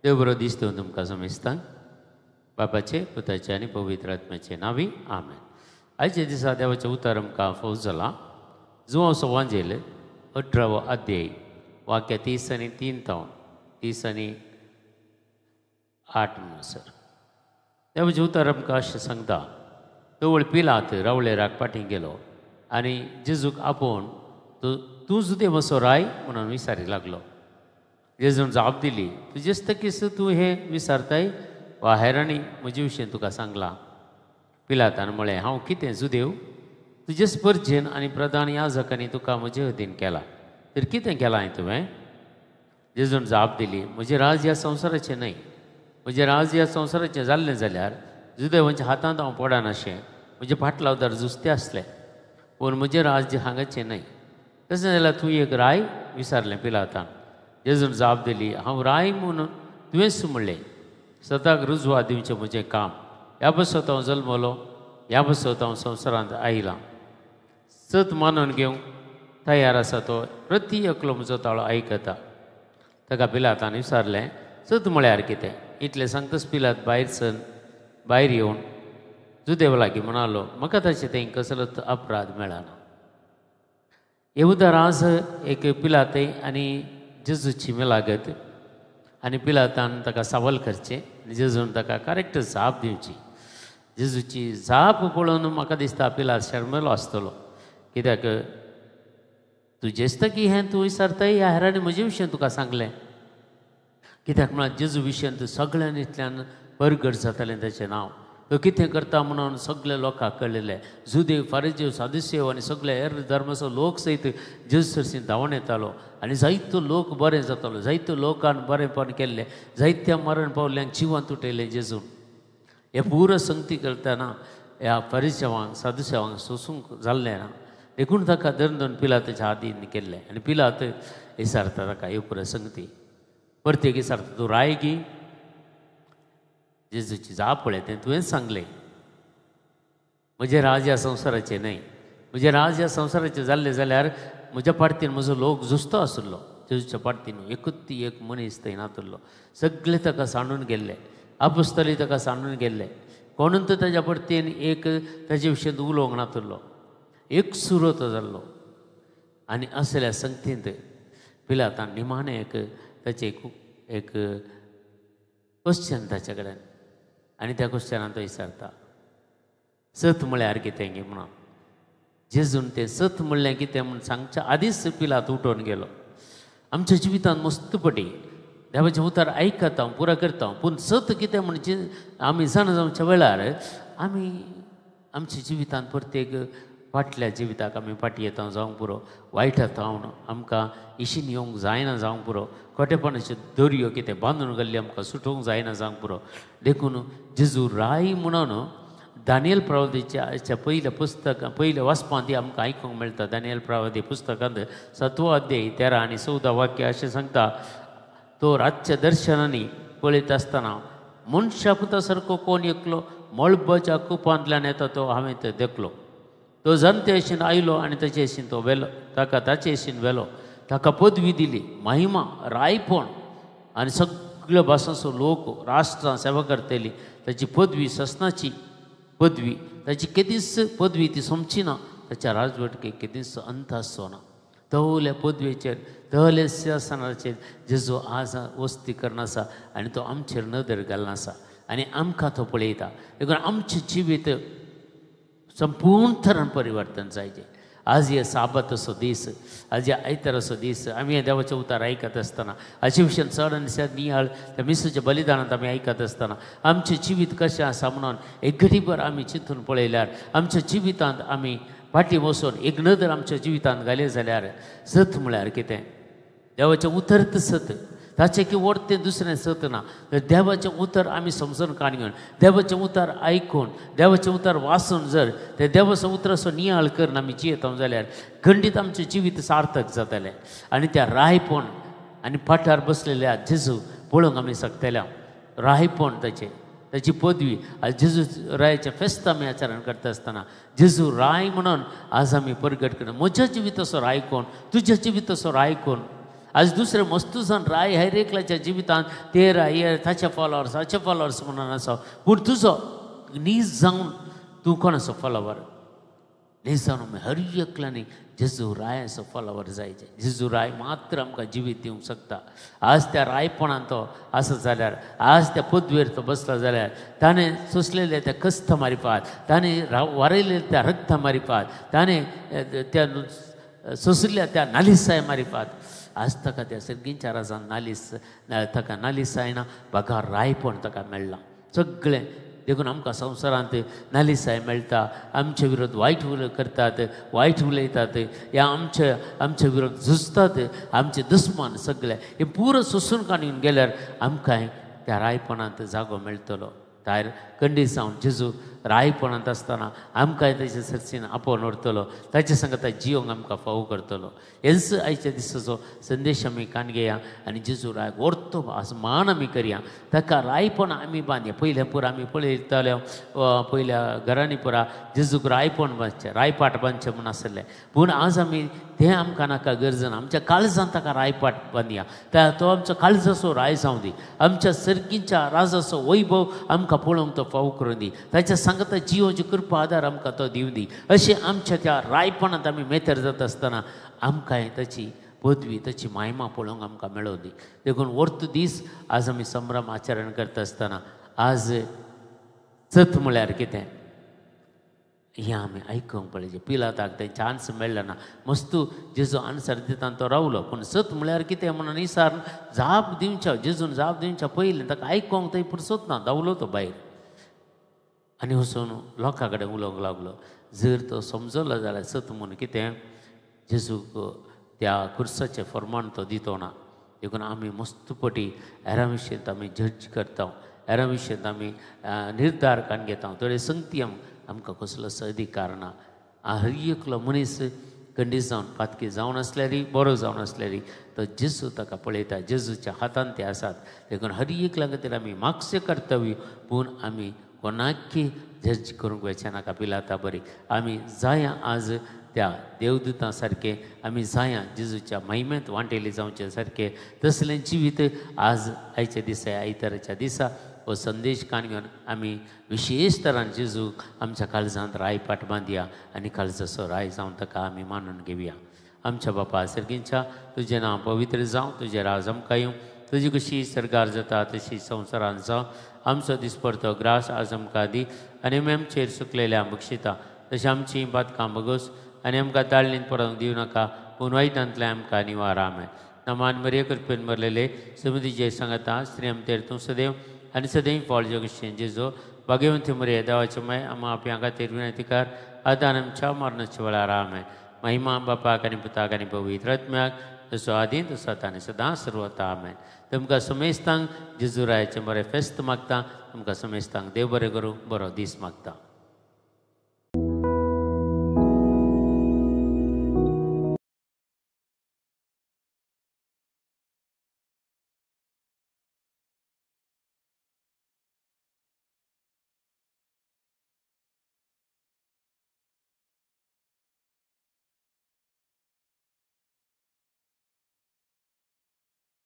देव बरो दिसतो तुमकां समेस्ता बापाचे पुताचे आनी पवित्र आत्म्याचे नावी आमेन. आयच्या दिसा देवाचें उतर आमकां फौज जाला. जुवांव संवांजेल 18वो अध्याय वाक्य 30 आनी 3 तावन 30 आनी 8 म्हणसर देवाचें उतर आमकां अशें सांगता. तवळ पिलात रावळेराक फाटीं गेलो आनी जेजूक आपोवन तूं जुदे असो राय म्हणून विचारी लागलो. जेजून जाप दिली, तुजेच तकीस तूं हें विचारताय वा हेरांनी म्हजे विशीं तुका सांगलां. पिलातान म्हळें, हांव कितें जुदेव? तुजेच परजेन आनी प्रधान याजकांनी तुका म्हजे हतीन केला, तर कितें केलां तुवें? जेजून जाप दिली, म्हजें राज ह्या संवसाराचें न्हय. म्हजें राज ह्या संवसाराचें जाल्लें जाल्यार जुदेवांच्या हातांत हांव पडनाशें, म्हजे फाटलावदार जुस्ते आसले. पूण म्हजें राज हांगाचें न्हय. तशें जाल्यार तूं एक राय विचारलें पिलातान. जेजून जाप दिली, हांव राय म्हणून तुवेंच म्हणलें. सदांच रुजवा दिवचें म्हजें काम. ह्या बसत हांव जल्मलो, ह्या बसत हांव संवसारांत आयलां. सत मानून घेवंक तयार आसा तो प्रती एकलो म्हजो ताळो आयकता. ताका पिलातान विचारलें, सत म्हळ्यार कितें? इतलें सांगताच पिलात भायर येवन जुदेव लागीं म्हणालो, म्हाका ताचें थंय कसलोच अपराध मेळना. येहुदा राज एक पिलाते आनी जेजूची मेलागत आनी पिलातान ताका सावल करचें आनी जेजून ताका करेक्ट जाप दिवची. जेजूची जाप पळोवन म्हाका दिसता पिलात शर्मेलो आसतलो. कित्याक तुजेच तकी हें तूं विचारताय ह्या हेरांनी म्हजे विशीं तुका सांगलें. कित्याक म्हळ्यार जेजू विशीं सगळ्यांतल्यान परगट जातालें ताचें नांव. तो कितें करता म्हणून सगळे लोकांक कळलेलें. जुदेव, फारिजेव, सादुसेव आनी सगळे हेर धर्माचो लोक सयत जेजू सरशीं धांवून येतालो आनी जायतो लोक बरें जातालो. जायत्यो लोकांन बरेंपण केल्लें, जायत्या मरण पावल्ल्यांक जिवन तुटयलें जेजून. हे पुरो संगती करतना ह्या फारिजेवांक सादुसेवांक सोसूंक जाल्लें ना. देखून ताका धरून पिलाताच्या हातीन केल्लें आनी पिलात विचारता ताका ह्यो पुरो संगती. परतेक विचारता, तूं राय गी. जेजूची जाप पळय तें तुवेंच सांगलें. म्हजें राज ह्या संवसाराचें न्हय. म्हजें राज ह्या संवसाराचें जाल्लें जाल्यार म्हज्या पाडतीन म्हजो लोक जुस्तो आसलो. जेजूच्या पाडतीन एकूच एक मनीस थंय नातुरलो. सगळे ताका सांडून गेल्ले. आपुस्तली ताका सांडून गेल्ले. कोणूच ताच्या पडतीन एक ताचे विशीं उलोवंक नातुरलो. एक सुरो तो जाल्लो. आनी असल्या संगतींत पिलातान निमाणें एक ताचें एक क्वेश्चन ताचे कडेन आनी त्या क्वेश्चनान तो विचारता, सत म्हळ्यार कितें गे म्हणून. जेजून तें सत म्हणलें कितें म्हूण सांगच्या आदींच पिलात उठोवन गेलो. आमच्या जिवितांत मस्तपटी देवाचें उतर आयकता, पुरा करता, पूण सत कितें म्हणजे आमी जाण जावच्या वेळार आमी आमच्या जिवितांत प्रत्येक फाटल्या जिविताक आमी फाटीं येता जावंक पुरो, वायटांत रावन आमकां इशीन येवंक जायना जावंक पुरो, खोटेपणाच्यो दर्यो कितें बांदून घाल्ली आमकां सुटोवंक जायना जावंक पुरो. देखून जेजू राय म्हणून दानियल प्रवादीच्या पयल्या पुस्तक पयल्या वाचपांत आमकां आयकूंक मेळटा. दानियल प्रवादी पुस्तकांत 7वो अध्याय 13 आनी 14 वाक्य अशें सांगता. तो रातच्या दर्शनांनी पळयत आसतना मनशा पुता सारको कोण एकलो मळबाच्या कुपांतल्यान येता तो हांवें तो देखलो. तो जाणते अशें आयलो आनी ताचे अशें तो वेलो. ताका ताचे अशें वेलो. ताका पदवी दिली, महिमा, रायपण आनी सगळ्या भासांचो लोक राष्ट्रां सेवा करतली. ताची पदवी ससनाची पदवी, ताची केदीच पदवी ती सोमची ना. ताच्या राजवटकेक केदीच अंत आसचो ना. तवल्या पदवेचेर तवल्या सिंहासनाचेर जेजू आज वस्ती करना आसा आनी तो आमचेर नदर घालना आसा आनी आमकां तो पळयता. देखून आमचें जिवीत संपूर्ण तरान परिवर्तन जायचें. आज हे साबत असो दीस, आज हे आयतार असो दीस आमी हे देवाचें उतार आयकत आसतना हाचे विशीं चड आनी चड नियाळ त्या मिसाच्या बलिदानांत आमी आयकत आसतना आमचें जिवीत कशें आसा म्हणून एक घडीभर आमी चिंतून पळयल्यार आमच्या जिवितांत आमी फाटीं वचून एक नदर आमच्या जिवितांत घाले जाल्यार सत म्हळ्यार कितें? देवाचें उतर सत. ताचें की वर्तें दुसरें सत ना. तर देवाचें उतर आमी समजून काडून देवाचें उतर आयकून देवाचें उतर वाचून जर ते देवाचो उतराचो नियाळ करून आमी जियेता जाल्यार खंडीत आमचें जिवीत सार्थक जातलें. आनी त्या रायपण आनी फाटार बसलेल्या जेजू पळोवंक आमी शकतल्या. रायपण ताची पदवी आज जेजू रायाचें फेस्त आमी आचरण करता आसतना जेजू राय म्हणून आज आमी परगट करता. म्हज्या जिविताचो राय कोण, तुज्या जिविताचो राय कोण? आज दुसरे मस्तू जावन राय हेर एकल्याच्या जिवितांत ते राय हे ताचे फॉलोवर्स म्हणून आसा पूण तुजो नीज जावन तूं कोण असो फॉलोवर नीज जावन आमी हर एकल्यानी जेजू रायाचो फॉलोवर जायचे जेजू राय मात्र आमकां जिवीत दिवंक शकता आज त्या रायपणान तो आसा जाल्यार आज त्या पदवेर तो बसला जाल्यार ताणें सोंसलेले त्या कस्त मारिफात ताणें वारयलेले त्या रक्ता मारिफात ताणें त्या सोंसिल्ल्या त्या नालिसाय मारिफात आज ताका त्या सर्गींच्या राजान ताका नालिसाय ना बागा रायपण ताका मेळ्ळां सगळें देखून आमकां संवसारांत नालिसाय मेळटा आमचे विरोध वायट करतात वायट उलयतात या आमचे विरोध झुजतात आमचे दुस्मान सगळे हे पुरो सोंसून काडून गेल्यार आमकां त्या रायपणांत जागो मेळटलो भायर खंडीत जावन जेजू रायपणांत आसतना आमकांय ताचे सर्तीन आपोवन व्हरतलो ताचे सांगता जियोंक आमकां फावो करतलो हेच आयच्या दिसाचो संदेश आमी कान घेया आनी जेजू राय व्हरतो असो मान आमी करया ताका रायपण आमी बांदया पयल्या पुरा आमी पळयताले पयल्या घरांनी पुरा जेजूक रायपण बांदचें रायपाट बांदचें म्हूण आसलें पूण आज आमी तें आमकां नाका गरजना आमच्या काळजांत ताका रायपाट बांदया तो आमचो काळजाचो राय जावं दी आमच्या सर्गींच्या राजाचो वैभव आमकां पळोवंक तो फावो करून दी ताच्या सांगता जियोची कृपा आदार आमकां तो दिवं दी अशें आमच्या त्या रायपणांत आमी मेथर जाता आसतना आमकांय ताची पदवी ताची महिमा पळोवंक आमकां मेळों दी देखून वर्त दीस आज आमी संभ्रम आचरण करता आसतना आज चत म्हळ्यार कितें हें आमी आयकूंक पळयचें पिलाताक तें चान्स मेळ्ळो ना मस्तू जेजू आन्सर दिता तो रावलो पूण सत म्हळ्यार कितें म्हणून इसार जाप दिवच्या जेजून जाप दिवच्या पयलीं ताका आयकूंक थंय पुरसोत ना धांवलो तो भायर आनी वचून लोकां कडेन उलोवंक लागलो जर तो समजलो जाल्यार सत म्हणून कितें जेजूक त्या कुर्साचें फर्माण तो दितो ना देखून आमी मस्तपटी हेरां विशयींत आमी जज करता हेरां विशयींत आमी निर्धार कान घेता थोडे संगती आमकां कसलोच अधिकार ना हर एकलो मनीस खंडीत जावन पातकी जावन आसल्यारी बरो जावन आसल्यारी तो जेजू ताका पळयता जेजूच्या हातान ते आसात देखून हर एकल्या खातीर आमी मागचें कर्तव्य पूण आमी कोणाकय जज करूंक वचचें नाका पिलाता बरी आमी जाया आज त्या देवदूतां सारके आमी जाया जेजूच्या महिमेंत वांटेली जावचे सारके तसलें जिवीत आज आयच्या दिसा आयताराच्या दिसा हो संदेश कान घेवन आमी विशेश तरान जेजूक आमच्या काळजांत रायपाट बांदया आनी काळजाचो राय जावन ताका आमी मानून घेवया आमच्या बापा सर्गींच्या तुजें नांव पवित्र जावं तुजें राज आमकां येवं तुजी कशी सरकार जाता तशी संवसारांत जावं आमचो दिसपरतो ग्रास आज आमकां दी आनी आमी आमचेर सुकलेल्या बक्षिता तशें आमची बातकां बगोस आनी आमकां ताळणींत पडोवंक दिवं नाका पूण वायटांतले आमकां निवार आमेन नमान मरे कृपेन भरलेले समितीचे सांगता स्त्री आमचेर तूं सदैव आनी सदैव फॉल जगशें जेजो भाग्यवंती मरे देवाचे माय आमा आपल्या खातीर विनंतीकार आदान आमच्या मरणाच्या वेळार आमेन महिमा बापाक आनी पुताक आनी पवित्र आत्म्याक तसो आदीं तसो आतां आनी सदां सर्वता आमेन तुमकां समेस्तांक जेजू रायाचें बरें फेस्त मागता तुमकां समेस्तांक देव बरें करूं बरो दीस मागता